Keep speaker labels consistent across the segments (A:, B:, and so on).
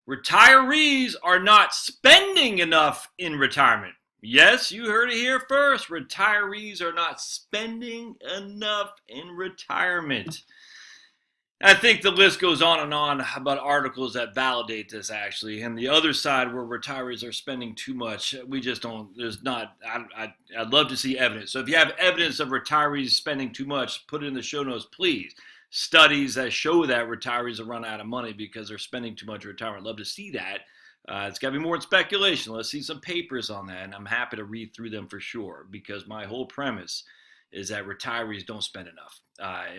A: Retirees are not spending enough in retirement. Yes, you heard it here first. Retirees are not spending enough in retirement. I think the list goes on and on about articles that validate this, actually. And the other side, where retirees are spending too much, we just don't, there's not, I'd love to see evidence. So if you have evidence of retirees spending too much, put it in the show notes, please. Studies that show that retirees have run out of money because they're spending too much in retirement. I'd love to see that. It's got to be more in speculation. Let's see some papers on that, and I'm happy to read through them for sure, because my whole premise is that retirees don't spend enough.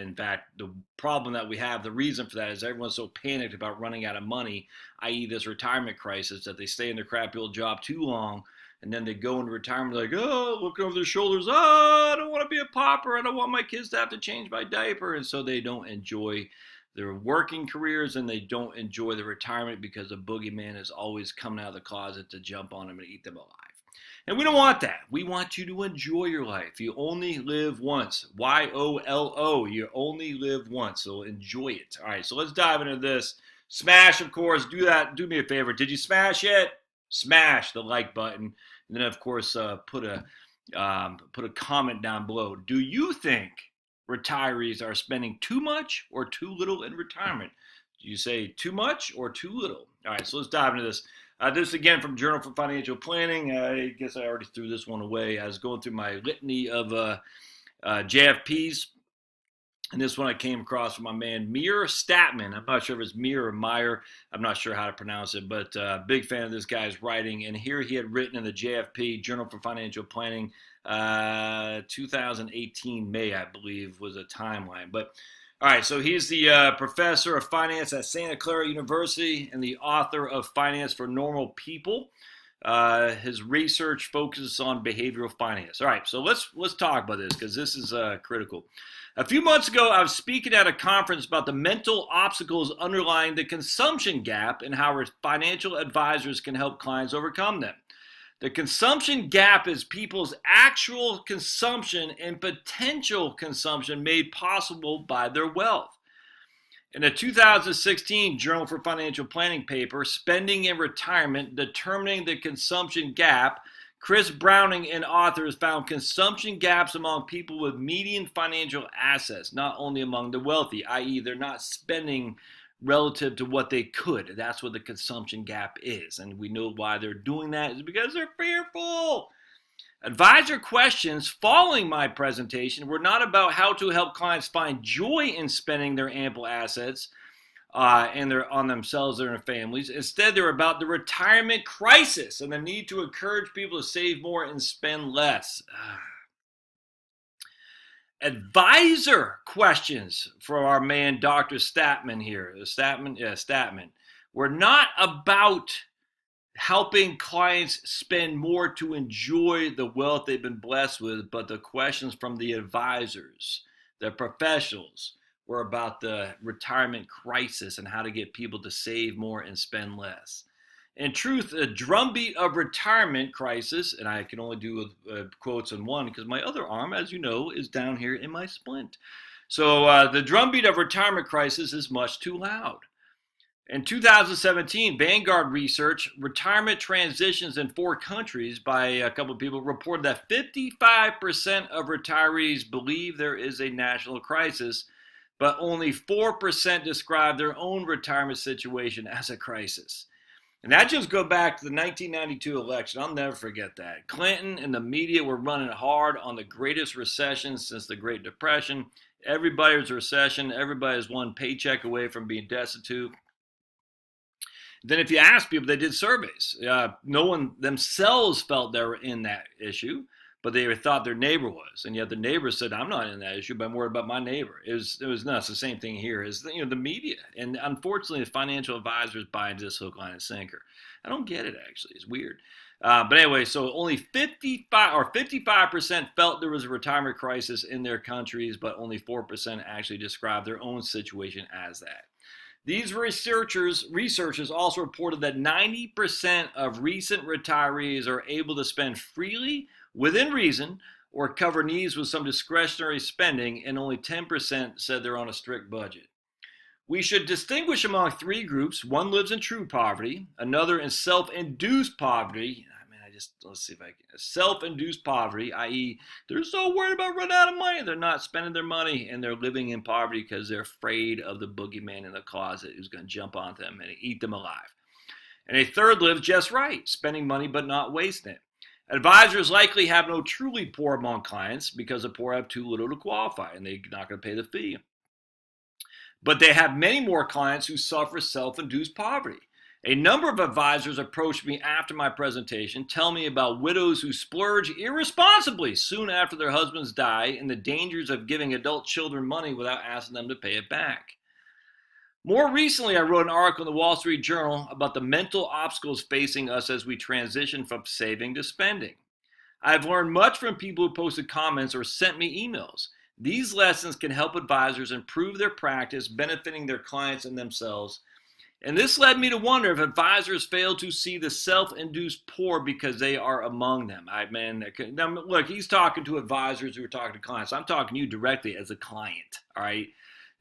A: In fact, the problem that we have, the reason for that is everyone's so panicked about running out of money, i.e. this retirement crisis, that they stay in their crappy old job too long, and then they go into retirement like, oh, look over their shoulders, oh, I don't want to be a pauper, I don't want my kids to have to change my diaper, and so they don't enjoy their working careers, and they don't enjoy the retirement because the boogeyman is always coming out of the closet to jump on them and eat them alive. And we don't want that. We want you to enjoy your life. You only live once. YOLO. You only live once. So enjoy it. All right, so let's dive into this. Smash, of course. Do that. Do me a favor. Did you smash it? Smash the like button. And then, of course, put a comment down below. Do you think retirees are spending too much or too little in retirement? Do you say too much or too little? All right, so let's dive into this. This again from Journal for Financial Planning. I guess I already threw this one away. I was going through my litany of JFPs, and this one I came across from my man Meir Statman. I'm not sure if it's Meir or Meyer. I'm not sure how to pronounce it, but big fan of this guy's writing. And here he had written in the JFP, Journal for Financial Planning, 2018 May, I believe, was a timeline. But all right, so he's the professor of finance at Santa Clara University and the author of Finance for Normal People. His research focuses on behavioral finance. All right, so let's talk about this, because this is critical. A few months ago, I was speaking at a conference about the mental obstacles underlying the consumption gap and how financial advisors can help clients overcome them. The consumption gap is people's actual consumption and potential consumption made possible by their wealth. In a 2016 Journal for Financial Planning paper, Spending in Retirement, Determining the Consumption Gap, Chris Browning and authors found consumption gaps among people with median financial assets, not only among the wealthy, i.e. they're not spending relative to what they could. That's what the consumption gap is. And we know why they're doing that is because they're fearful. Advisor questions following my presentation were not about how to help clients find joy in spending their ample assets on themselves and their families. Instead, they're about the retirement crisis and the need to encourage people to save more and spend less. Advisor questions for our man, Dr. Statman here. Statman. We're not about helping clients spend more to enjoy the wealth they've been blessed with, but the questions from the advisors, the professionals, were about the retirement crisis and how to get people to save more and spend less. In truth, a drumbeat of retirement crisis, and I can only do quotes on one because my other arm, as you know, is down here in my splint. So the drumbeat of retirement crisis is much too loud. In 2017, Vanguard Research, Retirement Transitions in 4 Countries by a couple of people, reported that 55% of retirees believe there is a national crisis, but only 4% describe their own retirement situation as a crisis. And that just goes back to the 1992 election. I'll never forget that. Clinton and the media were running hard on the greatest recession since the Great Depression. Everybody was a recession. Everybody was one paycheck away from being destitute. Then if you ask people, they did surveys. No one themselves felt they were in that issue, but they thought their neighbor was. And yet the neighbor said, I'm not in that issue, but I'm worried about my neighbor. It was nuts. The same thing here is the media. And unfortunately, the financial advisors buy into this hook, line, and sinker. I don't get it, actually. It's weird. But anyway, so only 55% felt there was a retirement crisis in their countries, but only 4% actually described their own situation as that. These researchers also reported that 90% of recent retirees are able to spend freely, within reason, or cover needs with some discretionary spending, and only 10% said they're on a strict budget. We should distinguish among three groups. One lives in true poverty, another in self-induced poverty. Let's see if I can. Self-induced poverty, i.e., they're so worried about running out of money, they're not spending their money, and they're living in poverty because they're afraid of the boogeyman in the closet who's going to jump on them and eat them alive. And a third lives just right, spending money but not wasting it. Advisors likely have no truly poor among clients because the poor have too little to qualify and they're not going to pay the fee. But they have many more clients who suffer self-induced poverty. A number of advisors approached me after my presentation, telling me about widows who splurge irresponsibly soon after their husbands die and the dangers of giving adult children money without asking them to pay it back. More recently, I wrote an article in the Wall Street Journal about the mental obstacles facing us as we transition from saving to spending. I've learned much from people who posted comments or sent me emails. These lessons can help advisors improve their practice, benefiting their clients and themselves. And this led me to wonder if advisors fail to see the self-induced poor because they are among them. Now, look, he's talking to advisors who are talking to clients. I'm talking to you directly as a client, all right?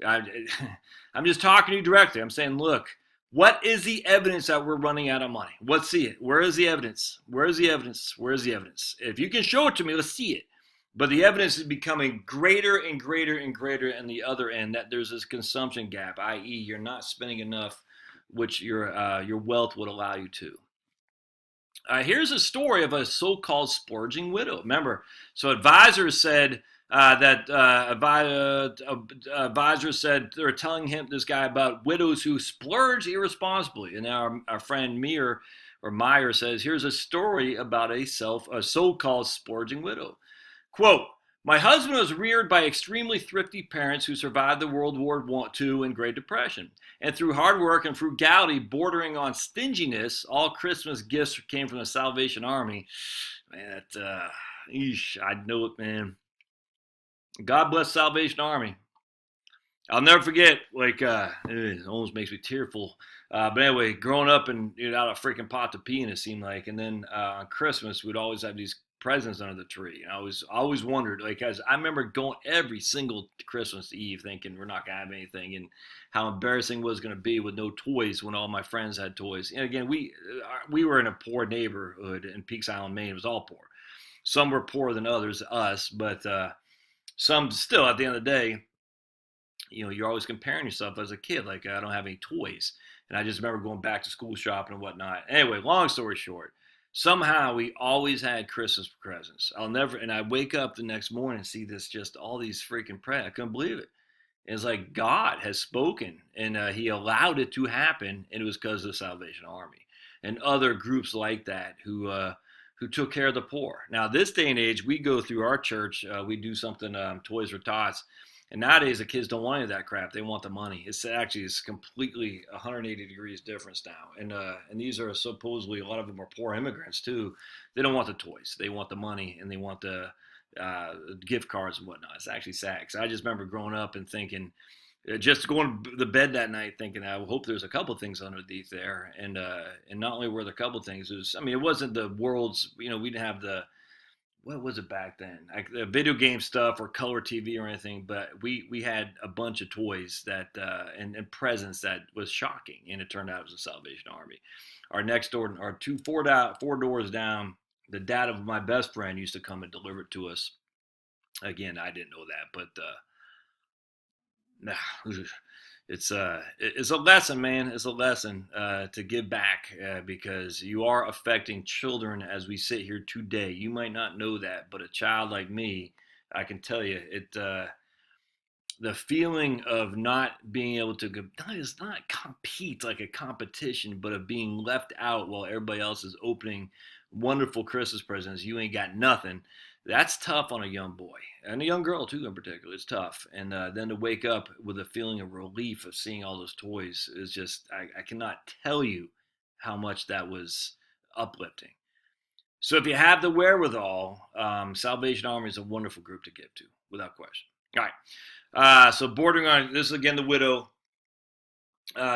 A: I'm just talking to you directly. I'm saying, look, what is the evidence that we're running out of money? Let's see it. Where is the evidence? Where is the evidence? Where is the evidence? If you can show it to me, let's see it. But the evidence is becoming greater and greater and greater on the other end, that there's this consumption gap, i.e. you're not spending enough, which your wealth would allow you to. Here's a story of a so-called splurging widow. Remember, so advisors said advisors said they were telling this guy about widows who splurge irresponsibly. And now our friend Meyer says, here's a story about a so-called splurging widow. Quote, my husband was reared by extremely thrifty parents who survived the World War II and Great Depression. And through hard work and frugality bordering on stinginess, all Christmas gifts came from the Salvation Army. Man, I know it, man. God bless Salvation Army. I'll never forget, it almost makes me tearful. But anyway, growing up and out of freaking pot to pee in, it seemed like. And then on Christmas, we'd always have these presents under the tree. And I always wondered, as I remember going every single Christmas Eve thinking we're not gonna have anything, and how embarrassing it was gonna be with no toys when all my friends had toys. And again, we were in a poor neighborhood in Peaks Island, Maine. It was all poor. Some were poorer than others, us, but some still. At the end of the day, you're always comparing yourself as a kid. I don't have any toys, and I just remember going back to school shopping and whatnot. Anyway, long story short. Somehow we always had Christmas presents. And I wake up the next morning and see all these freaking presents. I couldn't believe it. And it's like God has spoken, and he allowed it to happen, and it was because of the Salvation Army and other groups like that who took care of the poor. Now, this day and age, we go through our church, we do something, Toys for Tots. And nowadays, the kids don't want any of that crap. They want the money. It's completely 180 degrees difference now. And these are supposedly, a lot of them are poor immigrants, too. They don't want the toys. They want the money, and they want the gift cards and whatnot. It's actually sad. Because I just remember growing up and thinking, just going to the bed that night thinking, I hope there's a couple things underneath there. And not only were there a couple things, it wasn't the world's, we didn't have what was it back then? The video game stuff or color TV or anything, but we had a bunch of toys that and presents that was shocking, and it turned out it was the Salvation Army. Our next door, four doors down, the dad of my best friend used to come and deliver it to us. Again, I didn't know that, but it's a lesson, man. It's a lesson to give back because you are affecting children as we sit here today. You might not know that, but a child like me, I can tell you, the feeling of not being able to not compete like a competition, but of being left out while everybody else is opening wonderful Christmas presents. You ain't got nothing. That's tough on a young boy and a young girl too, in particular. It's tough, and then to wake up with a feeling of relief of seeing all those toys is just I cannot tell you how much that was uplifting. So if you have the wherewithal, Salvation Army is a wonderful group to give to, without question. All right, so bordering on this is again the widow.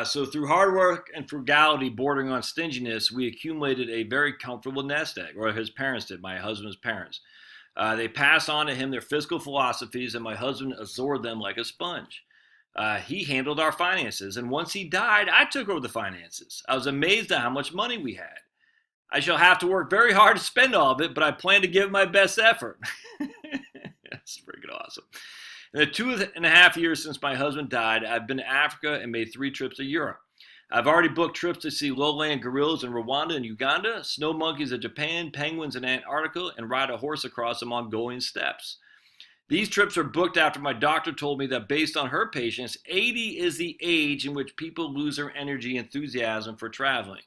A: So through hard work and frugality bordering on stinginess, we accumulated a very comfortable nest egg, or his parents did, my husband's parents. They passed on to him their fiscal philosophies, and my husband absorbed them like a sponge. He handled our finances, and once he died, I took over the finances. I was amazed at how much money we had. I shall have to work very hard to spend all of it, but I plan to give my best effort. That's freaking awesome. In the 2.5 years since my husband died, I've been to Africa and made 3 trips to Europe. I've already booked trips to see lowland gorillas in Rwanda and Uganda, snow monkeys in Japan, penguins in Antarctica, and ride a horse across the Mongolian steppes. These trips are booked after my doctor told me that based on her patients, 80 is the age in which people lose their energy and enthusiasm for traveling.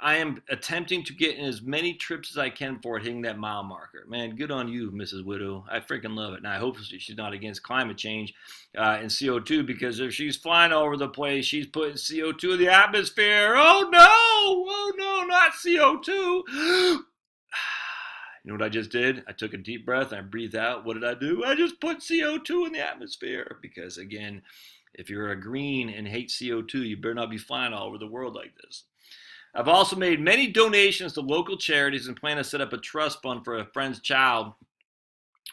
A: I am attempting to get in as many trips as I can for hitting that mile marker. Man, good on you, Mrs. Widow. I freaking love it. And I hope she's not against climate change and CO2, because if she's flying all over the place, she's putting CO2 in the atmosphere. Oh, no. Oh, no, not CO2. You know what I just did? I took a deep breath and I breathed out. What did I do? I just put CO2 in the atmosphere. Because, again, if you're a green and hate CO2, you better not be flying all over the world like this. I've also made many donations to local charities and plan to set up a trust fund for a friend's child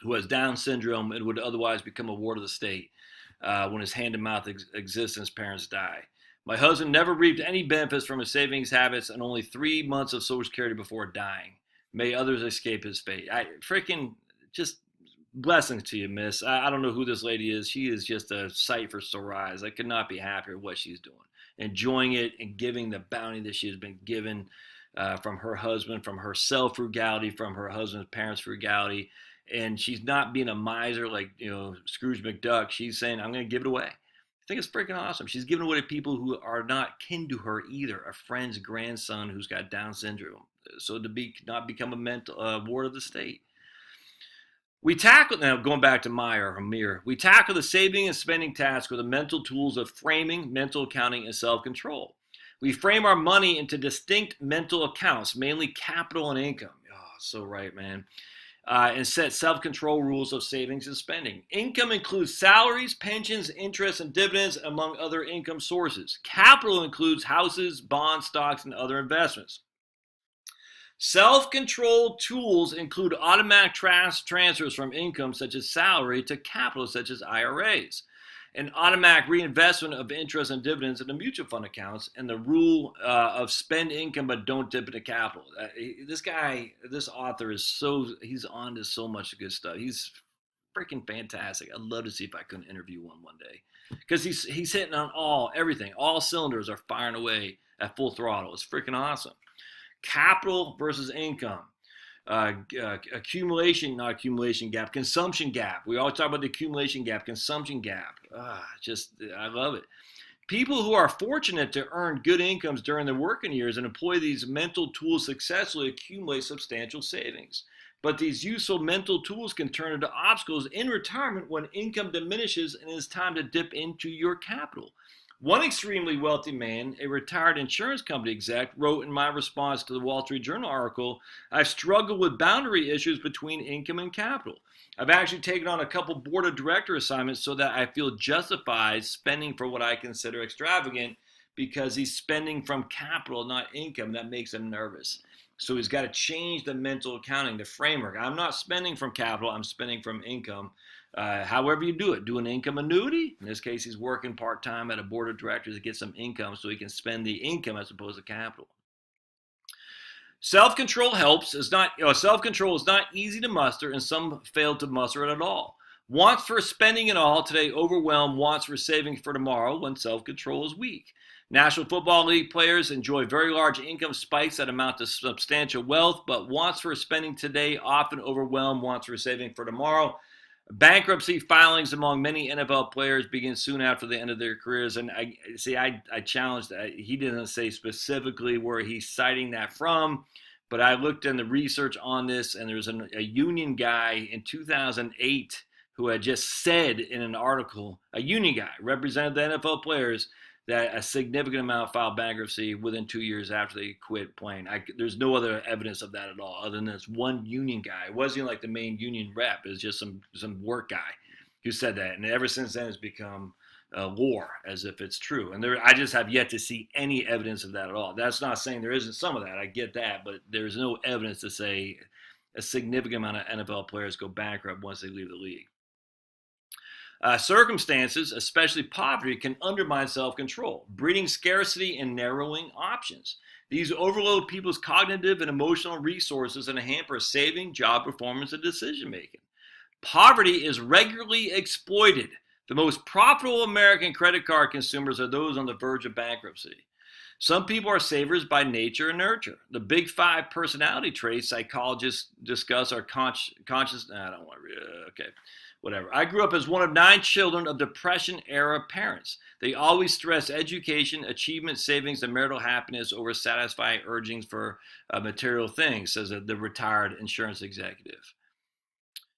A: who has Down syndrome and would otherwise become a ward of the state when his hand-to-mouth existence parents die. My husband never reaped any benefits from his savings habits and only 3 months of Social Security before dying. May others escape his fate. Freaking just blessings to you, miss. I don't know who this lady is. She is just a sight for sore eyes. I could not be happier with what she's doing. Enjoying it and giving the bounty that she has been given from her husband, from her self-frugality, from her husband's parents' frugality. And she's not being a miser like, Scrooge McDuck. She's saying, I'm going to give it away. I think it's freaking awesome. She's giving it away to people who are not kin to her either. A friend's grandson who's got Down syndrome. So to not become a mental ward of the state. Now going back to Amir, we tackle the saving and spending task with the mental tools of framing, mental accounting, and self-control. We frame our money into distinct mental accounts, mainly capital and income. Oh, so right, man. And set self-control rules of savings and spending. Income includes salaries, pensions, interest, and dividends, among other income sources. Capital includes houses, bonds, stocks, and other investments. Self-control tools include automatic transfers from income such as salary to capital such as IRAs, and automatic reinvestment of interest and dividends into mutual fund accounts, and the rule of spend income but don't dip into capital. This author he's on to so much good stuff. He's freaking fantastic. I'd love to see if I couldn't interview one day, because he's hitting on everything. All cylinders are firing away at full throttle. It's freaking awesome. Capital versus income, accumulation, not accumulation gap, consumption gap. We always talk about the accumulation gap, consumption gap. I love it. People who are fortunate to earn good incomes during their working years and employ these mental tools successfully accumulate substantial savings. But these useful mental tools can turn into obstacles in retirement when income diminishes and it's time to dip into your capital. One extremely wealthy man, a retired insurance company exec, wrote in my response to the Wall Street Journal article, I've struggled with boundary issues between income and capital. I've actually taken on a couple board of director assignments so that I feel justified spending for what I consider extravagant, because he's spending from capital, not income. That makes him nervous. So he's got to change the mental accounting, the framework. I'm not spending from capital, I'm spending from income. However you do it, do an income annuity. In this case, he's working part-time at a board of directors to get some income so he can spend the income as opposed to capital. Self-control helps. Self-control is not easy to muster, and some fail to muster it at all. Wants for spending it all today overwhelm wants for saving for tomorrow when self-control is weak. National Football League players enjoy very large income spikes that amount to substantial wealth, but wants for spending today often overwhelm wants for saving for tomorrow. Bankruptcy filings among many NFL players begin soon after the end of their careers. And I challenged that. He didn't say specifically where he's citing that from, but I looked in the research on this, and there's a union guy in 2008 who had just said in an article, a union guy represented the NFL players, that a significant amount filed bankruptcy within 2 years after they quit playing. There's no other evidence of that at all, other than this one union guy. It wasn't even like the main union rep. It was just some work guy who said that. And ever since then, it's become lore, as if it's true. And I just have yet to see any evidence of that at all. That's not saying there isn't some of that. I get that. But there's no evidence to say a significant amount of NFL players go bankrupt once they leave the league. Circumstances, especially poverty, can undermine self-control, breeding scarcity and narrowing options. These overload people's cognitive and emotional resources and hamper saving, job performance, and decision making. Poverty is regularly exploited. The most profitable American credit card consumers are those on the verge of bankruptcy. Some people are savers by nature and nurture. The big five personality traits psychologists discuss are conscious. I don't want to. Okay, whatever. I grew up as one of 9 children of Depression-era parents. They always stress education, achievement, savings, and marital happiness over satisfying urgings for material things, says the retired insurance executive.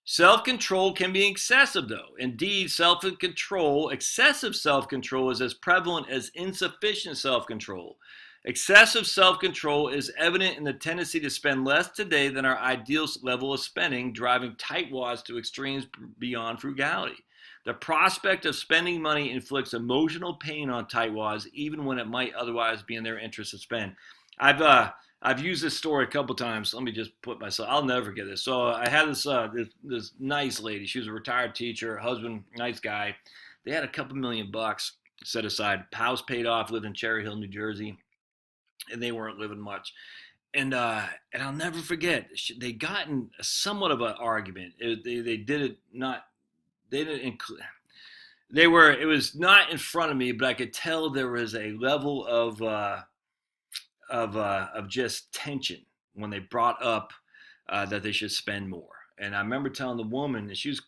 A: Self-control can be excessive, though. Indeed, excessive self-control is as prevalent as insufficient self-control. Excessive self-control is evident in the tendency to spend less today than our ideal level of spending, driving tightwads to extremes beyond frugality. The prospect of spending money inflicts emotional pain on tightwads, even when it might otherwise be in their interest to spend. I've used this story a couple times. Let me just put myself. I'll never forget this. So I had this nice lady. She was a retired teacher. Her husband, nice guy. They had a couple $1,000,000 set aside. House paid off. Lived in Cherry Hill, New Jersey, and they weren't living much. And I'll never forget. They got in somewhat of an argument. They did it not. They didn't include. They were. It was not in front of me, but I could tell there was a level of just tension when they brought up that they should spend more. And I remember telling the woman that she was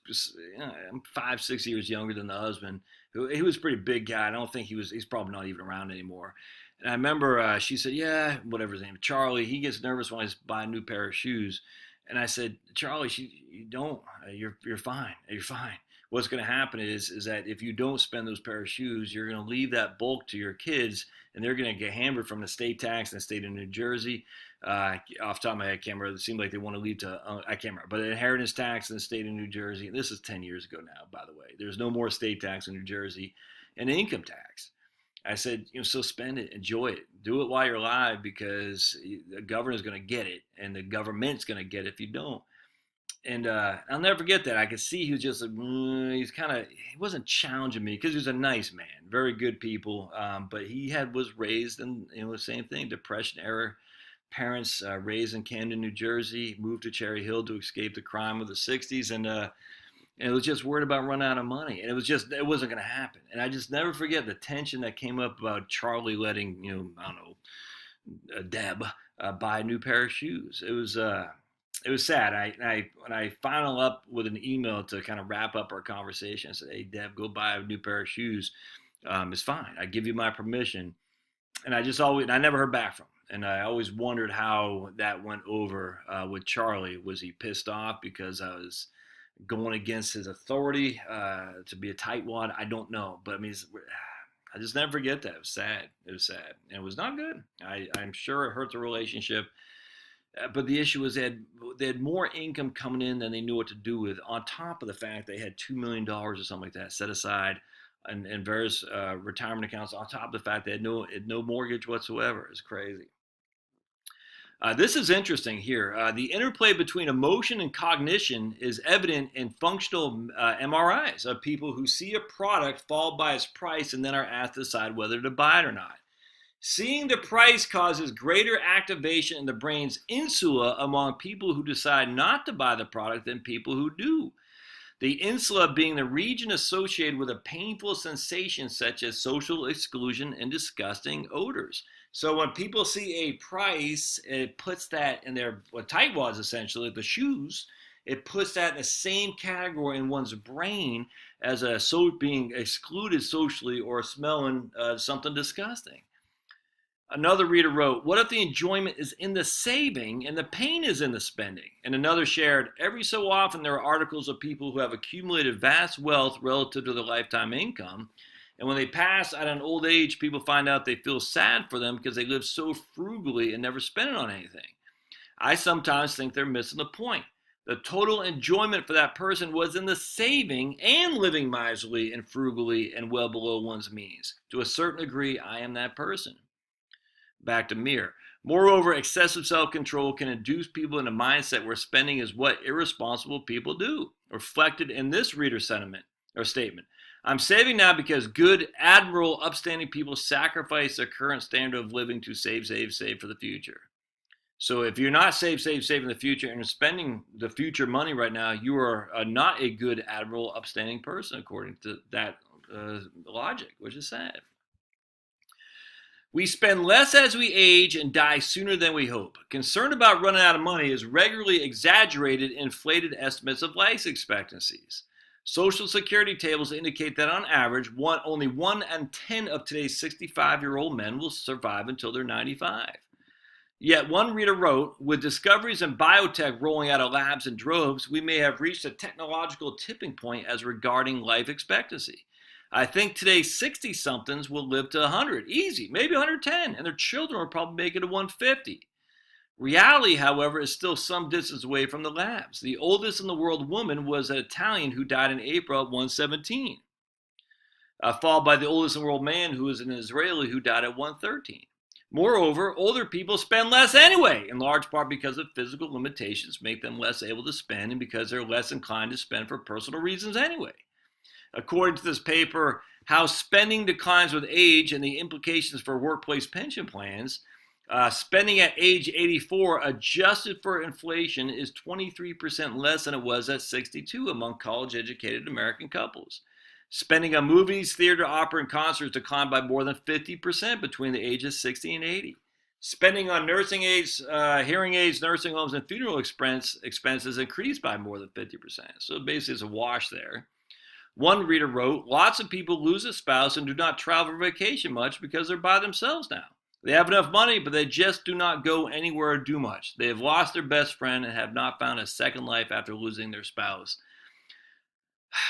A: 5-6 years younger than the husband. He was a pretty big guy. I don't think he's probably not even around anymore. And I remember she said, yeah, whatever his name, Charlie, he gets nervous when I buy a new pair of shoes. And I said, Charlie, you don't, you're fine. You're fine. What's going to happen is that if you don't spend those pair of shoes, you're going to leave that bulk to your kids, and they're going to get hammered from the state tax in the state of New Jersey. Off the top of my head, I can't remember. It seemed like they want to leave to, I can't remember, but the inheritance tax in the state of New Jersey. This is 10 years ago now, by the way. There's no more state tax in New Jersey, and income tax. I said, so spend it, enjoy it, do it while you're alive, because the governor's going to get it, and the government's going to get it if you don't. And I'll never forget that. I could see he was just like, he wasn't challenging me, because he was a nice man, very good people. But he was raised in, the same thing, Depression-era parents, raised in Camden, New Jersey, moved to Cherry Hill to escape the crime of the 60s. And it was just worried about running out of money. And it wasn't going to happen. And I just never forget the tension that came up about Charlie letting, Deb buy a new pair of shoes. It was sad. When I followed up with an email to kind of wrap up our conversation, I said, hey, Deb, go buy a new pair of shoes. It's fine. I give you my permission. And I never heard back from him. And I always wondered how that went over with Charlie. Was he pissed off because I was going against his authority to be a tightwad? I don't know. But I just never forget that. It was sad. It was sad. And it was not good. I'm sure it hurt the relationship. But the issue was they had more income coming in than they knew what to do with, on top of the fact they had $2 million or something like that set aside in various retirement accounts, on top of the fact they had no mortgage whatsoever. It's crazy. This is interesting here. The interplay between emotion and cognition is evident in functional MRIs of people who see a product fall by its price and then are asked to decide whether to buy it or not. Seeing the price causes greater activation in the brain's insula among people who decide not to buy the product than people who do. The insula being the region associated with a painful sensation such as social exclusion and disgusting odors. So when people see a price, it puts that in their tightwads, essentially, the shoes. It puts that in the same category in one's brain as being excluded socially or smelling something disgusting. Another reader wrote, what if the enjoyment is in the saving and the pain is in the spending? And another shared, every so often there are articles of people who have accumulated vast wealth relative to their lifetime income. And when they pass at an old age, people find out they feel sad for them because they live so frugally and never spend it on anything. I sometimes think they're missing the point. The total enjoyment for that person was in the saving and living miserly and frugally and well below one's means. To a certain degree, I am that person. Back to Mir. Moreover, excessive self-control can induce people in a mindset where spending is what irresponsible people do, reflected in this reader sentiment. or statement. I'm saving now because good, admirable, upstanding people sacrifice their current standard of living to save for the future. So if you're not save in the future and are spending the future money right now, you are not a good, admirable, upstanding person, according to that logic, which is sad. We spend less as we age and die sooner than we hope. Concern about running out of money is regularly exaggerated, inflated estimates of life expectancies. Social Security tables indicate that on average, only 1 in 10 of today's 65-year-old men will survive until they're 95. Yet one reader wrote, with discoveries in biotech rolling out of labs in droves, we may have reached a technological tipping point as regarding life expectancy. I think today's 60-somethings will live to 100, easy, maybe 110, and their children will probably make it to 150. Reality, however, is still some distance away from the labs. The oldest in the world woman was an Italian who died in April at 117, followed by the oldest in the world man who was an Israeli who died at 113. Moreover, older people spend less anyway, in large part because of physical limitations make them less able to spend and because they're less inclined to spend for personal reasons anyway. According to this paper, How Spending Declines with Age and the Implications for Workplace Pension Plans, spending at age 84 adjusted for inflation is 23% less than it was at 62 among college-educated American couples. Spending on movies, theater, opera, and concerts declined by more than 50% between the ages 60 and 80. Spending on nursing aids, hearing aids, nursing homes, and funeral expenses increased by more than 50%. So basically it's a wash there. One reader wrote, lots of people lose a spouse and do not travel for vacation much because they're by themselves now. They have enough money, but they just do not go anywhere or do much. They have lost their best friend and have not found a second life after losing their spouse.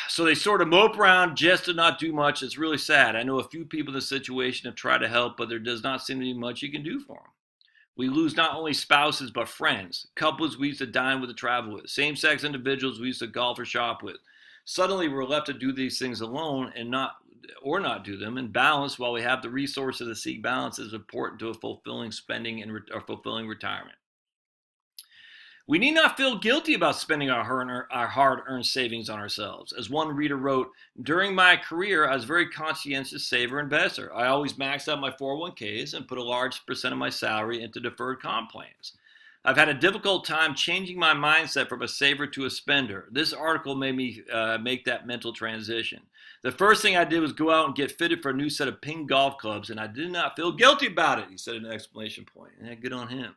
A: So they sort of mope around just to not do much. It's really sad. I know a few people in this situation have tried to help, but there does not seem to be much you can do for them. We lose not only spouses, but friends, couples we used to dine with and travel with, same-sex individuals we used to golf or shop with. Suddenly we're left to do these things alone and not do them in balance. While we have the resources to seek balance is important to a fulfilling spending and fulfilling retirement. We need not feel guilty about spending our hard-earned savings on ourselves. As one reader wrote, during my career, I was a very conscientious saver and investor. I always maxed out my 401ks and put a large percent of my salary into deferred comp plans. I've had a difficult time changing my mindset from a saver to a spender. This article made me make that mental transition. The first thing I did was go out and get fitted for a new set of ping golf clubs, and I did not feel guilty about it, he said in an exclamation point. Yeah, good on him.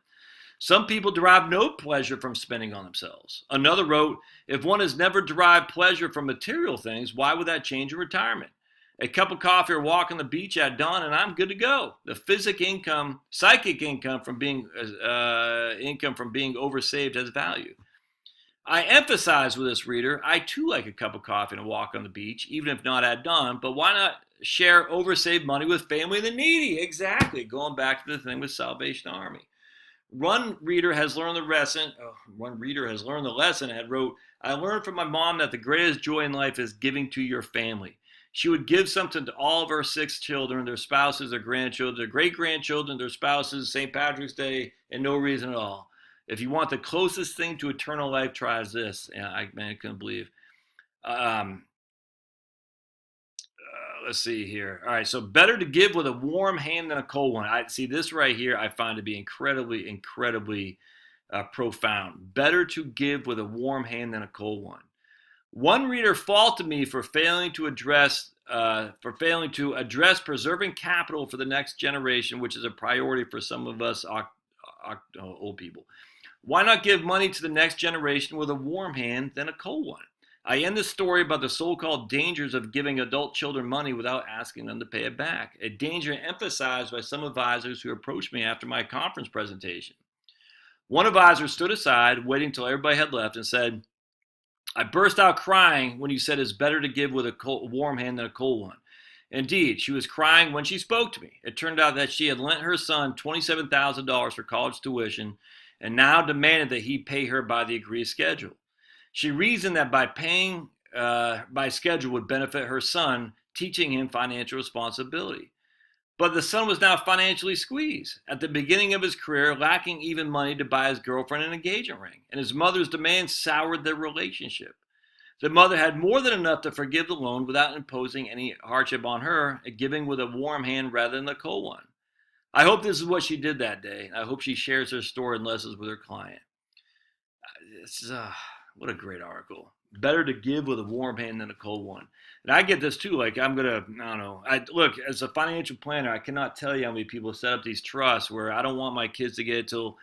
A: Some people derive no pleasure from spending on themselves. Another wrote, if one has never derived pleasure from material things, why would that change in retirement? A cup of coffee or walk on the beach at dawn, and I'm good to go. The psychic income from being oversaved has value. I emphasize with this reader, I too like a cup of coffee and a walk on the beach, even if not at dawn, but why not share oversaved money with family and the needy? Exactly, going back to the thing with Salvation Army. One reader has learned the lesson and wrote, I learned from my mom that the greatest joy in life is giving to your family. She would give something to all of her 6 children, their spouses, their grandchildren, their great-grandchildren, their spouses, St. Patrick's Day, and no reason at all. If you want the closest thing to eternal life, try this. Yeah, I couldn't believe. Let's see here. All right, so better to give with a warm hand than a cold one. I see this right here. I find to be incredibly, incredibly profound. Better to give with a warm hand than a cold one. One reader faulted me for failing to address preserving capital for the next generation, which is a priority for some of us old people. Why not give money to the next generation with a warm hand than a cold one? I end this story about the so-called dangers of giving adult children money without asking them to pay it back, a danger emphasized by some advisors who approached me after my conference presentation. One advisor stood aside, waiting till everybody had left, and said, I burst out crying when you said it's better to give with a warm hand than a cold one. Indeed, she was crying when she spoke to me. It turned out that she had lent her son $27,000 for college tuition and now demanded that he pay her by the agreed schedule. She reasoned that by paying by schedule would benefit her son, teaching him financial responsibility. But the son was now financially squeezed, at the beginning of his career, lacking even money to buy his girlfriend an engagement ring, and his mother's demands soured their relationship. The mother had more than enough to forgive the loan without imposing any hardship on her, giving with a warm hand rather than a cold one. I hope this is what she did that day. I hope she shares her story and lessons with her client. It's what a great article. Better to give with a warm hand than a cold one. And I get this too. Like I don't know. Look, as a financial planner, I cannot tell you how many people set up these trusts where I don't want my kids to get it till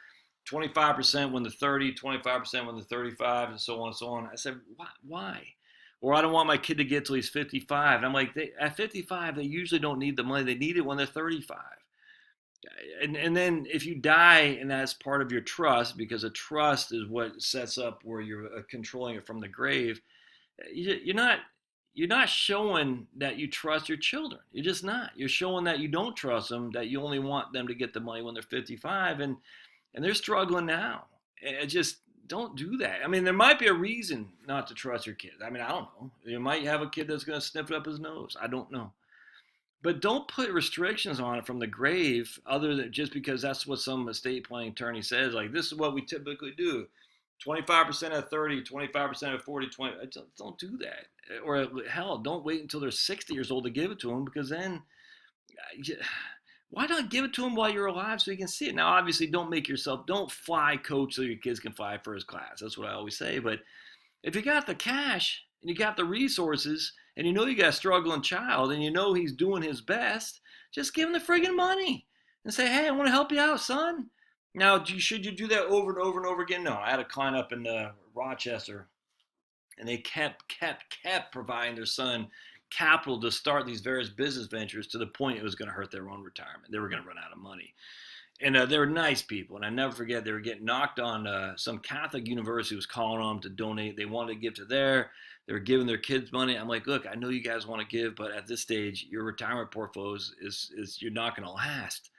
A: 25% when they're 30, 25% when they're 35, and so on and so on. I said, why? Or I don't want my kid to get till he's 55. And I'm like, at 55, they usually don't need the money. They need it when they're 35. And then if you die and that's part of your trust, because a trust is what sets up where you're controlling it from the grave, you're not showing that you trust your children. You're just not. You're showing that you don't trust them, that you only want them to get the money when they're 55, and they're struggling now. And just don't do that. I mean, there might be a reason not to trust your kids. I mean, I don't know. You might have a kid that's going to sniff it up his nose. I don't know. But don't put restrictions on it from the grave, other than just because that's what some estate planning attorney says. Like, this is what we typically do. 25% at 30, 25% at 40, 20. Don't do that. Or hell, don't wait until they're 60 years old to give it to them, because then why not give it to them while you're alive so you can see it? Now, obviously, don't fly coach so your kids can fly first class. That's what I always say. But if you got the cash and you got the resources and you know you got a struggling child and you know he's doing his best, just give him the friggin' money and say, hey, I want to help you out, son. Now, should you do that over and over and over again? No. I had a client up in Rochester, and they kept providing their son capital to start these various business ventures to the point it was going to hurt their own retirement. They were going to run out of money. And they were nice people. And I never forget, they were getting knocked on. Some Catholic university was calling on them to donate. They wanted to give to they were giving their kids money. I'm like, look, I know you guys want to give, but at this stage, your retirement portfolios is you're not going to last.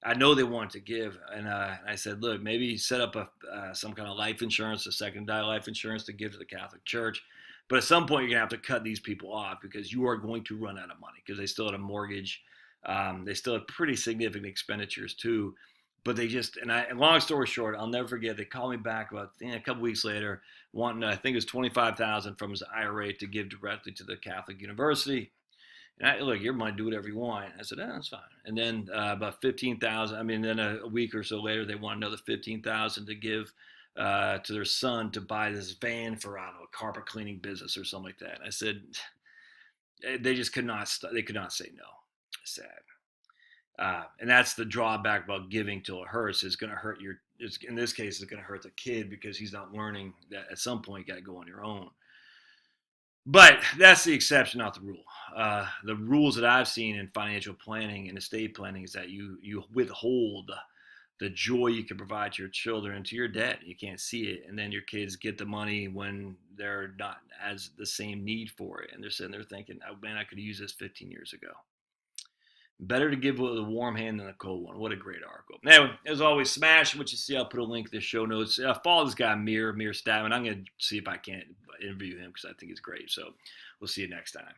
A: I know they wanted to give, and I said, look, maybe set up some kind of life insurance, a secondary life insurance to give to the Catholic Church. But at some point, you're going to have to cut these people off because you are going to run out of money because they still had a mortgage. They still had pretty significant expenditures too. But they just, and long story short, I'll never forget, they called me back about a couple weeks later, wanting, I think it was $25,000 from his IRA to give directly to the Catholic University. And look, your money, do whatever you want. I said, that's fine. And then about $15,000. Then a week or so later, they want another $15,000 to give to their son to buy this van for, I don't know, a carpet cleaning business or something like that. And I said, they just could not. They could not say no. Sad. And that's the drawback about giving till it hurts. It's going to hurt in this case, it's going to hurt the kid because he's not learning that at some point you got to go on your own. But that's the exception, not the rule. The rules that I've seen in financial planning and estate planning is that you withhold the joy you can provide to your children and to your debt. You can't see it. And then your kids get the money when they're not as the same need for it. And they're sitting there thinking, oh man, I could have used this 15 years ago. Better to give with a warm hand than a cold one. What a great article. Anyway, as always, smash what you see. I'll put a link to the show notes. Follow this guy, Mir Stavin. I'm going to see if I can't interview him because I think he's great. So we'll see you next time.